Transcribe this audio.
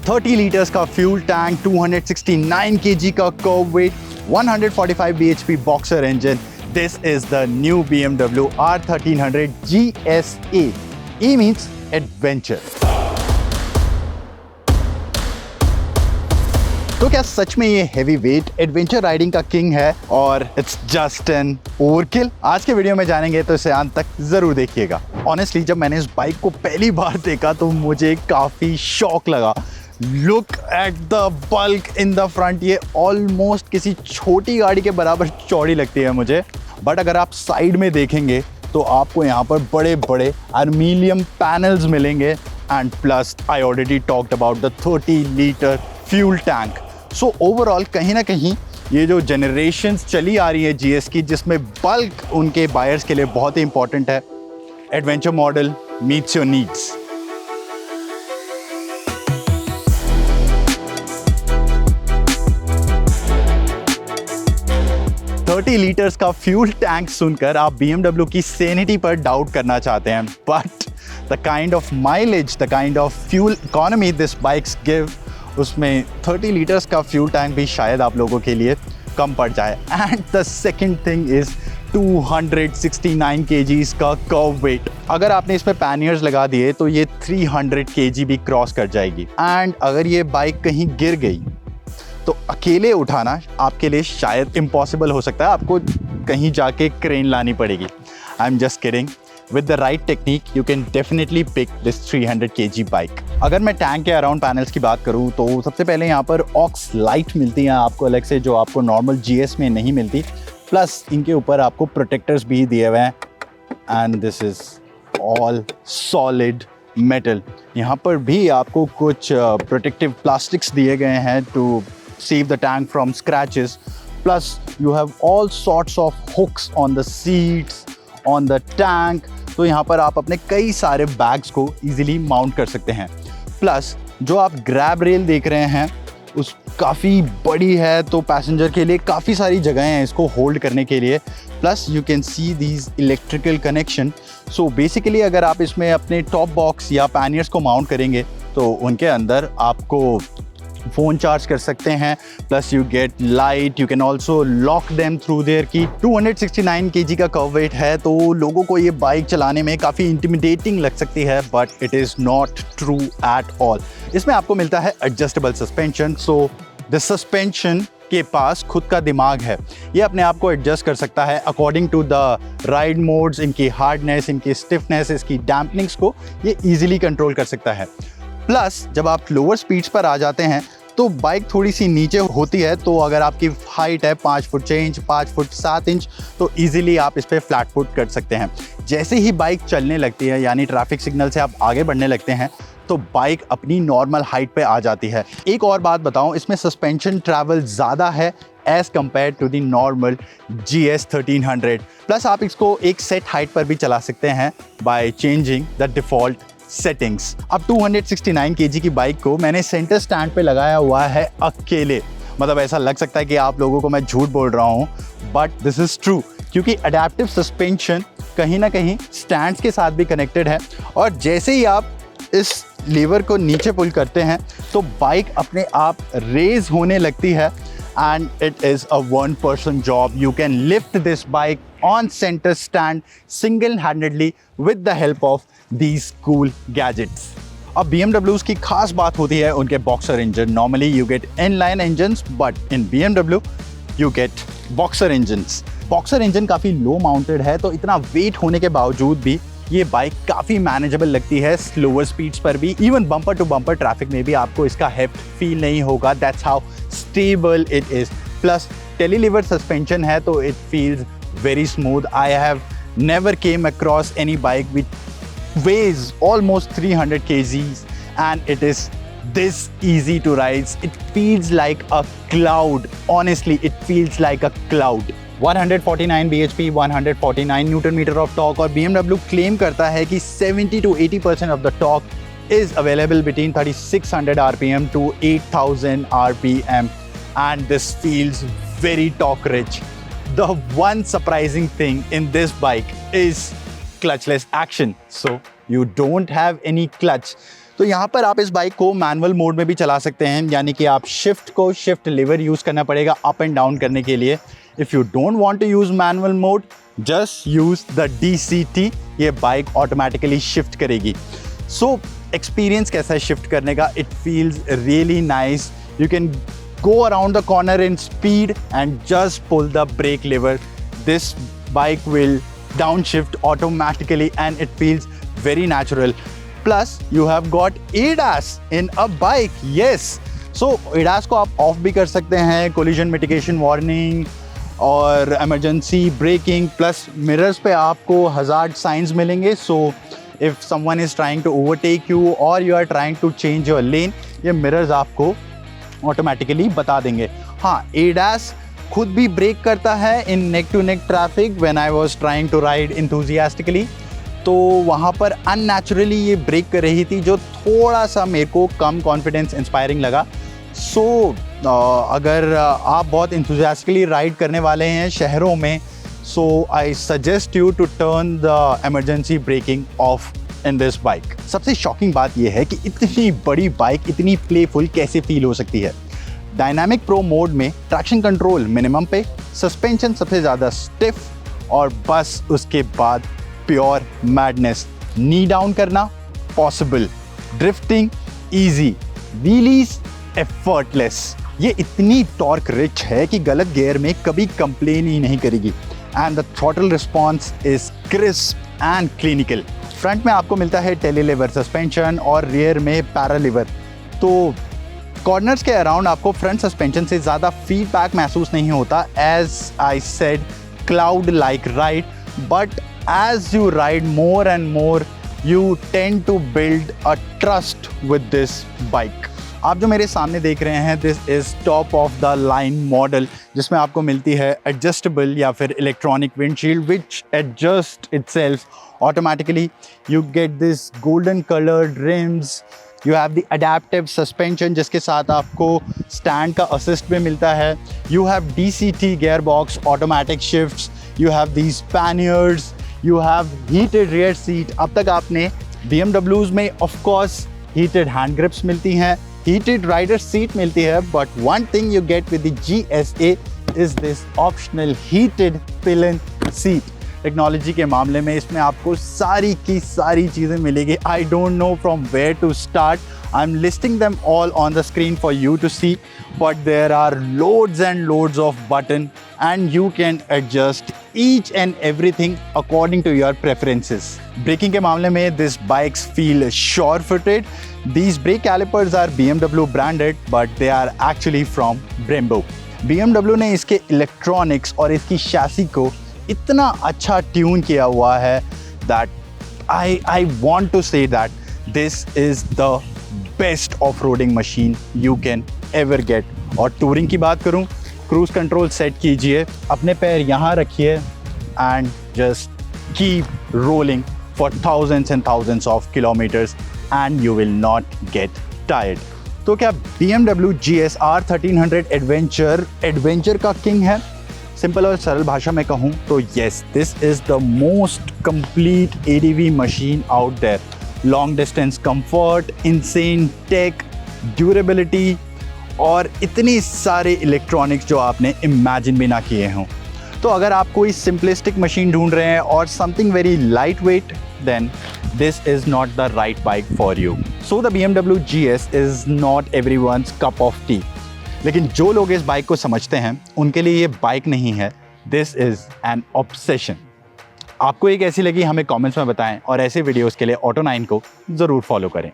30 litres का fuel tank, 269 kg का curve wait, 145 bhp boxer engine. This is the new BMW R1300 GSA. E means adventure. तो क्या सच में ये heavy weight adventure riding का king है और इट्स जस्ट एन ओवरकिल? आज के वीडियो में जानेंगे तो इसे अंत तक जरूर देखिएगा. ऑनेस्टली जब मैंने इस बाइक को पहली बार देखा तो मुझे काफ़ी शॉक लगा. Look at the bulk in the front. ये ऑलमोस्ट किसी छोटी गाड़ी के बराबर चौड़ी लगती है मुझे. बट अगर आप साइड में देखेंगे तो आपको यहाँ पर बड़े बड़े एल्यूमिनियम पैनल्स मिलेंगे. And plus I already talked about the 30 litre fuel tank. So overall कहीं ना कहीं ये जो जनरेशन्स चली आ रही है GS की, जिसमें बल्क उनके बायर्स के लिए बहुत ही इंपॉर्टेंट है. Adventure model meets your needs. $30 litres का फ्यूल टैंक सुनकर आप BMW की सेनिटी पर डाउट करना चाहते हैं. But the kind of mileage, the kind of fuel economy this bikes give, उसमें 30 लीटर्स का फ्यूल टैंक भी शायद आप लोगों के लिए कम पड़ जाए. And the second thing is 269 kgs का कर्व वेट. अगर आपने इसमें पैनियर्स लगा दिए तो ये 300 kg भी क्रॉस कर जाएगी. एंड अगर ये बाइक कहीं गिर गई तो अकेले उठाना आपके लिए शायद इम्पॉसिबल हो सकता है. आपको कहीं जाके क्रेन लानी पड़ेगी. I am just kidding. With the right technique, you can definitely pick this 300 kg bike. अगर मैं टैंक के अराउंड पैनल्स की बात करूँ तो सबसे पहले यहाँ पर ऑक्स लाइट मिलती हैं आपको अलग से, जो आपको नॉर्मल GS में नहीं मिलती. प्लस इनके ऊपर आपको प्रोटेक्टर्स भी दिए हुए हैं. And this is all solid metal. यहाँ पर भी आपको कुछ प्रोटेक्टिव प्लास्टिक्स दिए गए हैं to save the tank from scratches. Plus you have all sorts of hooks on the seats, on the tank. तो यहाँ पर आप अपने कई सारे बैग्स को easily माउंट कर सकते हैं. प्लस जो आप ग्रैब रेल देख रहे हैं उस काफ़ी बड़ी है, तो पैसेंजर के लिए काफ़ी सारी जगह हैं इसको होल्ड करने के लिए. Plus you can see these electrical connection. So basically अगर आप इसमें अपने टॉप बॉक्स या पैनियर्स को माउंट करेंगे तो उनके अंदर आपको फ़ोन चार्ज कर सकते हैं. Plus you get light. You can also lock them through their की. 269 kg का कर्व वेट है तो लोगों को ये बाइक चलाने में काफ़ी इंटिमिडेटिंग लग सकती है, but it is not true at all. इसमें आपको मिलता है adjustable suspension. So the suspension के पास खुद का दिमाग है. ये अपने आप को एडजस्ट कर सकता है according to the ride modes. इनकी हार्डनेस, इनकी स्टिफनेस, इसकी डैम्पनिंग्स को ये ईजिली कंट्रोल कर सकता है. प्लस जब आप लोअर स्पीड्स पर आ जाते हैं तो बाइक थोड़ी सी नीचे होती है. तो अगर आपकी हाइट है 5 फुट 6 इंच, 5 फुट 7 इंच, तो ईजिली आप इस पर फ्लैट फुट कर सकते हैं. जैसे ही बाइक चलने लगती है, यानी ट्रैफिक सिग्नल से आप आगे बढ़ने लगते हैं, तो बाइक अपनी नॉर्मल हाइट पे आ जाती है. एक और बात बताऊं, इसमें सस्पेंशन ट्रैवल ज़्यादा है as compared to the normal GS 1300. Plus आप इसको एक सेट हाइट पर भी चला सकते हैं by changing the default settings. अब 269 kg की बाइक को मैंने सेंटर स्टैंड पे लगाया हुआ है अकेले. मतलब ऐसा लग सकता है कि आप लोगों को मैं झूठ बोल रहा हूँ, बट दिस इज़ ट्रू, क्योंकि अडेप्टिव सस्पेंशन कहीं ना कहीं स्टैंड्स के साथ भी कनेक्टेड है. और जैसे ही आप इस लीवर को नीचे पुल करते हैं तो बाइक अपने आप रेज होने लगती है. and it is a one-person job. You can lift this bike on center stand single-handedly with the help of these cool gadgets. अब BMWs की खास बात होती है उनके boxer engine. Normally you get inline engines, but in BMW you get boxer engines. Boxer engine काफ़ी लो mounted है, तो इतना वेट होने के बावजूद भी ये बाइक काफ़ी मैनेजेबल लगती है स्लोअर स्पीड्स पर भी. Even bumper to bumper traffic में भी आपको इसका हेफ्ट फील नहीं होगा. That's how stable it is. Plus telelever suspension है तो it feels very smooth. I have never came across any bike which weighs almost 300 kgs and it is this easy to ride. It feels like a cloud. Honestly, it feels like a cloud. 149 bhp, 149 newton meter of torque, और BMW claim करता है कि 70 to 80% of the torque is available between 3600 rpm to 8000 rpm, and this feels very torque rich. The one surprising thing in this bike is clutchless action. So you don't have any clutch. तो यहाँ पर आप इस bike को manual mode में भी चला सकते हैं, यानी कि आप शिफ्ट लीवर यूज़ करना पड़ेगा अप एंड डाउन करने के लिए। If you don't want to use manual mode, just use the DCT, ये बाइक ऑटोमेटिकली शिफ्ट करेगी। सो एक्सपीरियंस कैसा है शिफ्ट करने का? It feels really nice. You can go around the corner in speed and just pull the brake lever. This bike will downshift automatically and it feels very natural. Plus you have got ADAS in a bike. Yes, so ADAS को आप of भी कर सकते हैं, collision mitigation warning और emergency braking, plus mirrors पे आपको hazard signs मिलेंगे. So if someone is trying to overtake you or you are trying to change your lane, ये mirrors आपको ऑटोमेटिकली बता देंगे। हाँ, ADAS खुद भी ब्रेक करता है in neck to neck traffic. When I was trying to ride enthusiastically, तो वहाँ पर अननेचुरली ये ब्रेक कर रही थी, जो थोड़ा सा मेरे को कम कॉन्फिडेंस इंस्पायरिंग लगा। सो अगर आप बहुत इंथुजियास्टिकली राइड करने वाले हैं शहरों में, so I suggest you to turn the emergency braking off in this bike. सबसे शॉकिंग बात यह है कि इतनी बड़ी बाइक इतनी प्लेफुल कैसे फील हो सकती है। डायनामिक प्रो मोड में ट्रैक्शन कंट्रोल मिनिमम पे, सस्पेंशन सबसे ज़्यादा स्टिफ और बस उसके बाद प्योर मैडनेस। नी डाउन करना possible, drifting easy, wheelies effortless. ये इतनी टॉर्क रिच है कि गलत गियर में कभी कंप्लेन ही नहीं करेगी। And the throttle response is crisp and clinical. Front में आपको मिलता है टेलीलीवर सस्पेंशन और रियर में पैरालीवर। तो कॉर्नर्स के अराउंड आपको फ्रंट सस्पेंशन से ज़्यादा फीडबैक महसूस नहीं होता। As I said, cloud like ride, but as you ride more and more you tend to build a trust with this bike. आप जो मेरे सामने देख रहे हैं, this is top of the line model, जिसमें आपको मिलती है एडजस्टेबल या फिर electronic windshield which adjust itself automatically. You get this golden colored rims. You have the adaptive suspension, जिसके साथ आपको स्टैंड का असिस्ट भी मिलता है. You have DCT gearbox, automatic shifts. You have these panniers. You have heated rear seat. अब तक आपने BMWs में of course heated hand grips मिलती हैं, heated rider seat मिलती है, but one thing you get with the GSA is this optional heated pillion seat. Technology के मामले में इसमें आपको सारी की सारी चीज़ें मिलेगी. I don't know from where to start. I am listing them all on the screen for you to see, but there are loads and loads of button and you can adjust each and everything according to your preferences. Braking के मामले में this bikes feel sure footed. These brake calipers are BMW branded, but they are actually from Brembo. BMW ने इसके electronics और इसकी शैसी को इतना अच्छा ट्यून किया हुआ है that I want to say that this is the best off-roading machine you can ever get. और टूरिंग की बात करूं, क्रूज कंट्रोल सेट कीजिए, अपने पैर यहाँ रखिए and just keep rolling for thousands and thousands of kilometers and you will not get tired. तो क्या BMW GS R1300 एडवेंचर का किंग है? सिंपल और सरल भाषा में कहूँ तो yes, this is the most complete ADV machine out there. Long distance comfort, insane tech, durability और इतनी सारे इलेक्ट्रॉनिक्स जो आपने इमेजिन भी ना किए हों. तो अगर आप कोई सिंपलिस्टिक मशीन ढूंढ रहे हैं और something very light weight, then this is not the right bike for you. So the BMW GS is not everyone's cup of tea. लेकिन जो लोग इस बाइक को समझते हैं उनके लिए ये बाइक नहीं है, दिस इज़ एन ऑब्सेशन. आपको ये कैसी लगी हमें कमेंट्स में बताएं और ऐसे वीडियोस के लिए ऑटो 9 को ज़रूर फॉलो करें.